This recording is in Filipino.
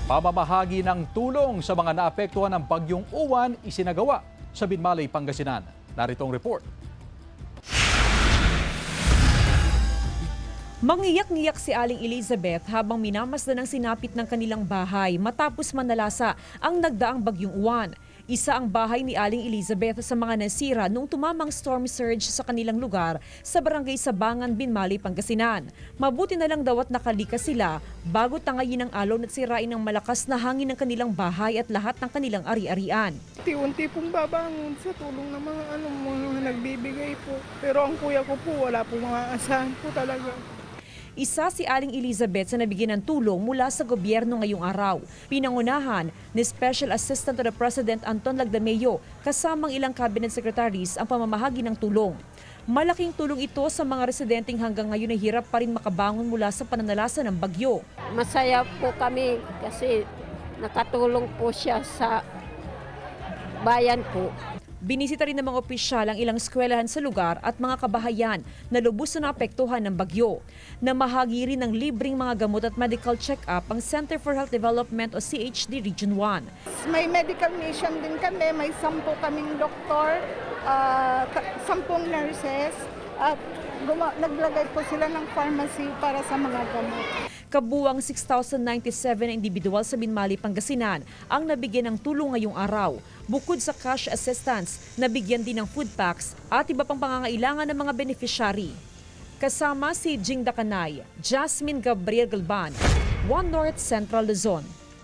Pamamahagi ng tulong sa mga naapektuhan ng Bagyong Uwan isinagawa sa Binmalay, Pangasinan. Narito ang report. Mangiyak-ngiyak si Aling Elizabeth habang minamasdan ang sinapit ng kanilang bahay matapos manalasa ang nagdaang Bagyong Uwan. Isa ang bahay ni Aling Elizabeth sa mga nasira noong tumamang storm surge sa kanilang lugar sa barangay Sabangan, Binmalay, Pangasinan. Mabuti na lang daw at nakalikas sila bago tangayin ng alon at sirain ng malakas na hangin ng kanilang bahay at lahat ng kanilang ari-arian. Unti-unti pong babangon sa tulong ng mga nagbibigay po. Pero ang kuya ko po wala po mga asahan po talaga. Isa si Aling Elizabeth sa nabigyan ng tulong mula sa gobyerno ngayong araw. Pinangunahan ni Special Assistant to the President Anton Lagdameo kasamang ilang cabinet secretaries ang pamamahagi ng tulong. Malaking tulong ito sa mga residenteng hanggang ngayon ay hirap pa rin makabangon mula sa pananalasa ng bagyo. Masaya po kami kasi nakatulong po siya sa bayan po. Binisita rin ng mga opisyal ang ilang eskwelahan sa lugar at mga kabahayan na lubos na naapektuhan ng bagyo. Namahagi rin ng libreng mga gamot at medical check-up ang Center for Health Development o CHD Region 1. May medical mission din kami, may 10 kaming doktor, 10 nurses at naglagay po sila ng pharmacy para sa mga gamot. Kabuang 6,097 na individual sa Binmalay, Pangasinan ang nabigyan ng tulong ngayong araw. Bukod sa cash assistance, nabigyan din ng food packs at iba pang pangangailangan ng mga beneficiary. Kasama si Jing Dakanay, Jasmine Gabriel Galban, One North Central Luzon.